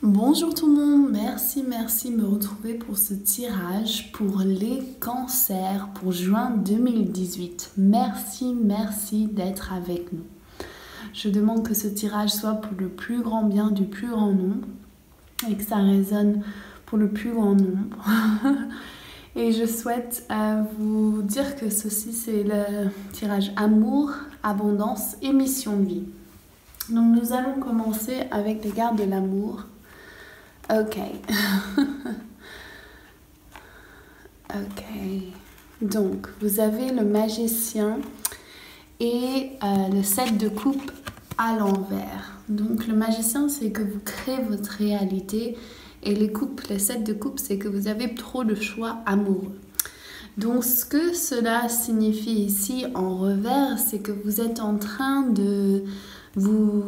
Bonjour tout le monde, merci de me retrouver pour ce tirage pour les cancers pour juin 2018. Merci d'être avec nous. Je demande que ce tirage soit pour le plus grand bien du plus grand nombre et que ça résonne pour le plus grand nombre. Et je souhaite vous dire que ceci c'est le tirage amour, abondance et mission de vie. Donc nous allons commencer avec les cartes de l'amour. Ok. Ok. Donc, vous avez le magicien et le 7 de coupe à l'envers. Donc, le magicien, c'est que vous créez votre réalité. Et les 7 de coupe, c'est que vous avez trop de choix amoureux. Donc, ce que cela signifie ici en revers, c'est que vous êtes en train de vous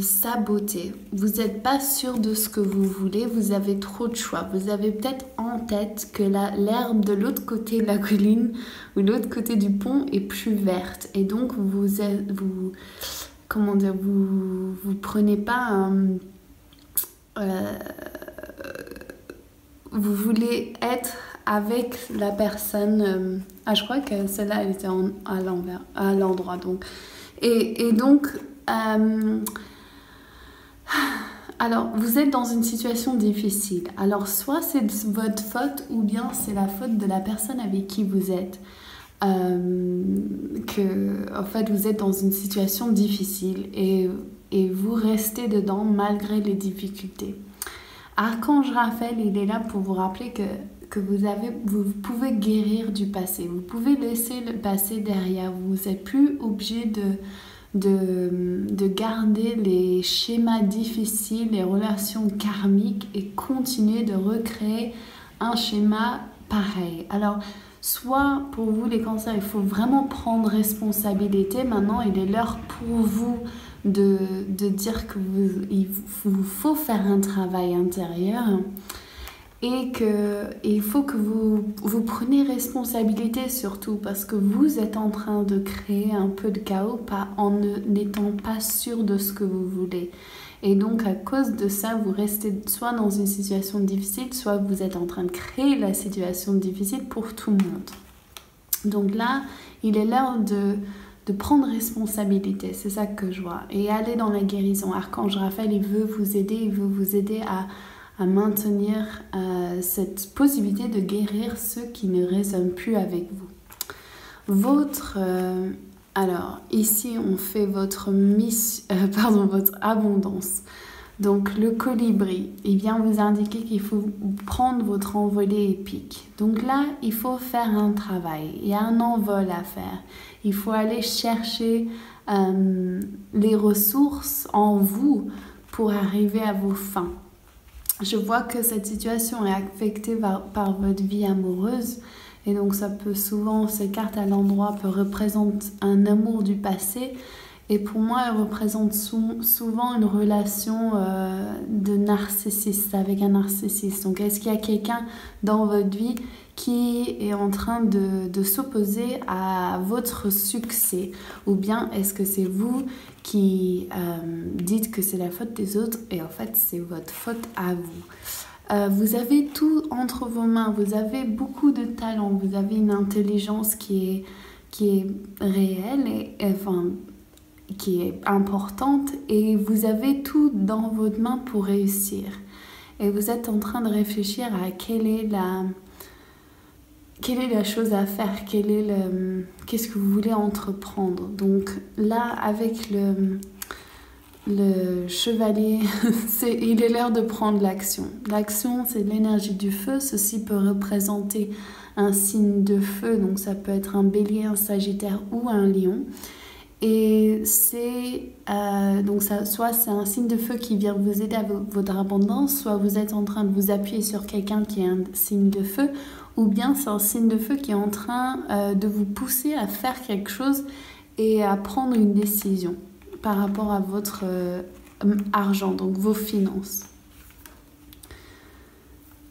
saboter. Vous n'êtes pas sûr de ce que vous voulez, vous avez trop de choix. Vous avez peut-être en tête que l'herbe de l'autre côté de la colline ou de l'autre côté du pont est plus verte. Et donc, vous prenez pas vous voulez être avec la personne. Je crois que celle-là, elle était à l'envers, à l'endroit. Donc. Et donc, alors, vous êtes dans une situation difficile. Alors, soit c'est votre faute ou bien c'est la faute de la personne avec qui vous êtes. En fait, vous êtes dans une situation difficile et vous restez dedans malgré les difficultés. Archange Raphaël, il est là pour vous rappeler que vous pouvez guérir du passé. Vous pouvez laisser le passé derrière vous. Vous n'êtes plus obligé de garder les schémas difficiles, les relations karmiques et continuer de recréer un schéma pareil. Alors, soit pour vous les cancers, il faut vraiment prendre responsabilité. Maintenant, il est l'heure pour vous de dire qu'il vous faut faire un travail intérieur et qu'il faut que vous preniez responsabilité surtout parce que vous êtes en train de créer un peu de chaos en n'étant pas sûr de ce que vous voulez. Et donc à cause de ça, vous restez soit dans une situation difficile, soit vous êtes en train de créer la situation difficile pour tout le monde. Donc là, il est l'heure de prendre responsabilité, c'est ça que je vois, et aller dans la guérison. Archange Raphaël, il veut vous aider à maintenir cette possibilité de guérir ceux qui ne résonnent plus avec vous. Alors, ici, on fait votre abondance. Donc, le colibri, il vient vous indiquer qu'il faut prendre votre envolée épique. Donc là, il faut faire un travail. Il y a un envol à faire. Il faut aller chercher les ressources en vous pour arriver à vos fins. Je vois que cette situation est affectée par votre vie amoureuse. Et donc, ça peut souvent, ces cartes à l'endroit peuvent représenter un amour du passé. Et pour moi, elle représente souvent une relation de narcissiste, avec un narcissiste. Donc, est-ce qu'il y a quelqu'un dans votre vie qui est en train de s'opposer à votre succès? Ou bien est-ce que c'est vous qui dites que c'est la faute des autres et en fait, c'est votre faute à vous? Vous avez tout entre vos mains, vous avez beaucoup de talent, vous avez une intelligence qui est réelle et qui est importante et vous avez tout dans votre main pour réussir. Et vous êtes en train de réfléchir à quelle est la chose à faire, qu'est-ce que vous voulez entreprendre. Donc là, avec le chevalier, il est l'heure de prendre l'action. L'action, c'est l'énergie du feu. Ceci peut représenter un signe de feu, donc ça peut être un bélier, un sagittaire ou un lion. Et donc soit c'est un signe de feu qui vient vous aider à votre abondance, soit vous êtes en train de vous appuyer sur quelqu'un qui est un signe de feu, ou bien c'est un signe de feu qui est en train de vous pousser à faire quelque chose et à prendre une décision par rapport à votre argent, donc vos finances.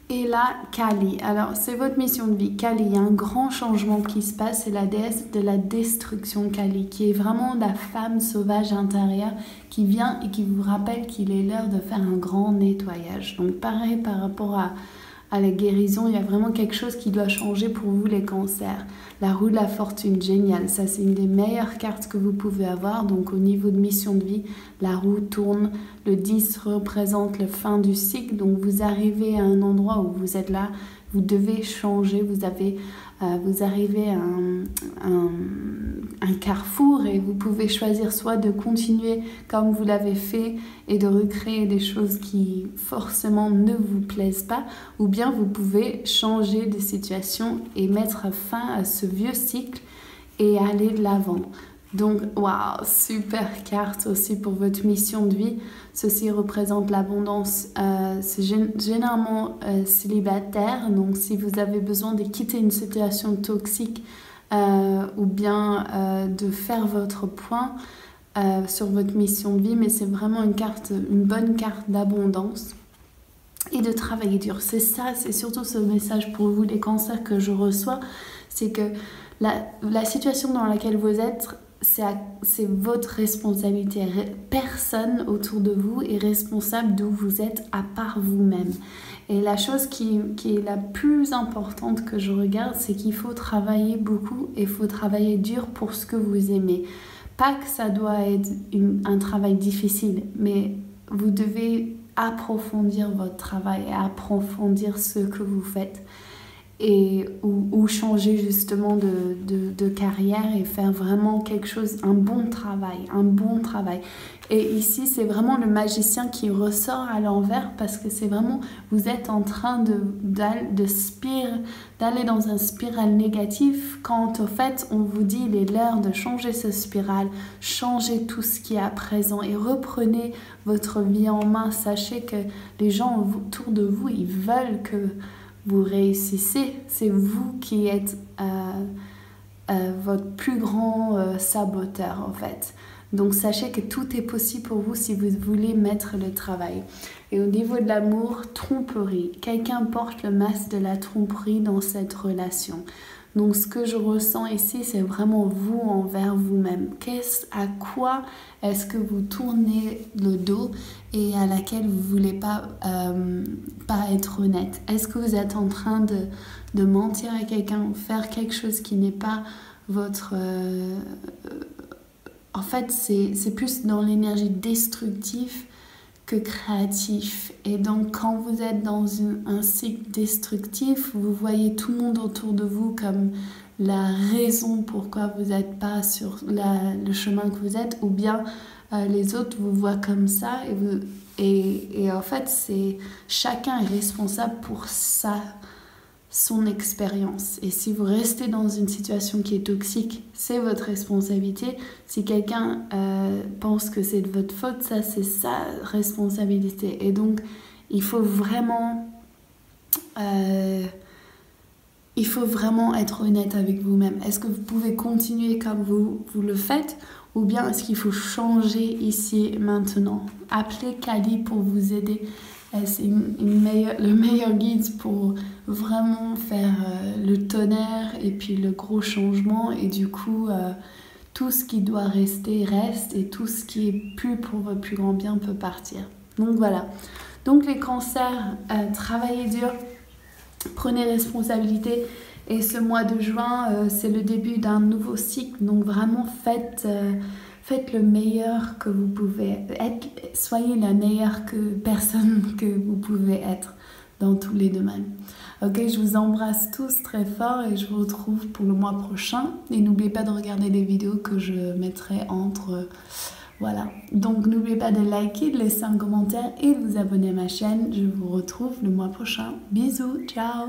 Et là, Kali. Alors, c'est votre mission de vie. Kali, il y a un grand changement qui se passe. C'est la déesse de la destruction, Kali, qui est vraiment la femme sauvage intérieure qui vient et qui vous rappelle qu'il est l'heure de faire un grand nettoyage. Donc, pareil par rapport à la guérison, il y a vraiment quelque chose qui doit changer pour vous, les cancers. La roue de la fortune, génial. Ça, c'est une des meilleures cartes que vous pouvez avoir. Donc, au niveau de mission de vie, la roue tourne. Le 10 représente la fin du cycle. Donc, vous arrivez à un endroit où vous êtes là. Vous devez changer. Vous arrivez à un carrefour et vous pouvez choisir soit de continuer comme vous l'avez fait et de recréer des choses qui forcément ne vous plaisent pas, ou bien vous pouvez changer de situation et mettre fin à ce vieux cycle et aller de l'avant. Donc, waouh, super carte aussi pour votre mission de vie. Ceci représente l'abondance. C'est généralement célibataire. Donc, si vous avez besoin de quitter une situation toxique ou bien de faire votre point sur votre mission de vie, mais c'est vraiment une bonne carte d'abondance et de travailler dur. C'est ça, c'est surtout ce message pour vous, les cancers, que je reçois. C'est que la situation dans laquelle vous êtes, c'est votre responsabilité. Personne autour de vous est responsable d'où vous êtes à part vous-même. Et la chose qui est la plus importante que je regarde, c'est qu'il faut travailler beaucoup et il faut travailler dur pour ce que vous aimez. Pas que ça doit être un travail difficile, mais vous devez approfondir votre travail et approfondir ce que vous faites. Ou changer justement de carrière et faire vraiment quelque chose, un bon travail. Et ici, c'est vraiment le magicien qui ressort à l'envers, parce que c'est vraiment, vous êtes en train d'aller dans un spirale négatif, quand au fait, on vous dit il est l'heure de changer ce spirale, changer tout ce qui est à présent et reprenez votre vie en main. Sachez que les gens autour de vous, ils veulent que vous réussissez. C'est vous qui êtes votre plus grand saboteur en fait. Donc sachez que tout est possible pour vous si vous voulez mettre le travail. Et au niveau de l'amour, tromperie. Quelqu'un porte le masque de la tromperie dans cette relation. Donc ce que je ressens ici, c'est vraiment vous envers vous-même. À quoi est-ce que vous tournez le dos et à laquelle vous ne voulez pas être honnête? Est-ce que vous êtes en train de mentir à quelqu'un, faire quelque chose qui n'est pas votre... En fait, c'est plus dans l'énergie destructive que créatif. Et donc, quand vous êtes dans un cycle destructif, vous voyez tout le monde autour de vous comme la raison pourquoi vous n'êtes pas sur le chemin que vous êtes, ou bien les autres vous voient comme ça. Et en fait, chacun est responsable pour son expérience. Et si vous restez dans une situation qui est toxique, c'est votre responsabilité. Si quelqu'un pense que c'est de votre faute, ça c'est sa responsabilité. Et donc il faut vraiment être honnête avec vous-même. Est-ce que vous pouvez continuer comme vous le faites, ou bien est-ce qu'il faut changer ici maintenant? Appelez Kali pour vous aider. C'est le meilleur guide pour vraiment faire le tonnerre et puis le gros changement. Et du coup, tout ce qui doit rester reste, et tout ce qui est plus pour votre plus grand bien peut partir. Donc voilà. Donc les cancers, travaillez dur, prenez responsabilité. Et ce mois de juin, c'est le début d'un nouveau cycle. Donc vraiment faites le meilleur que vous pouvez être. Soyez la meilleure personne que vous pouvez être dans tous les domaines. Ok, je vous embrasse tous très fort et je vous retrouve pour le mois prochain. Et n'oubliez pas de regarder les vidéos que je mettrai entre... Voilà. Donc n'oubliez pas de liker, de laisser un commentaire et de vous abonner à ma chaîne. Je vous retrouve le mois prochain. Bisous, ciao!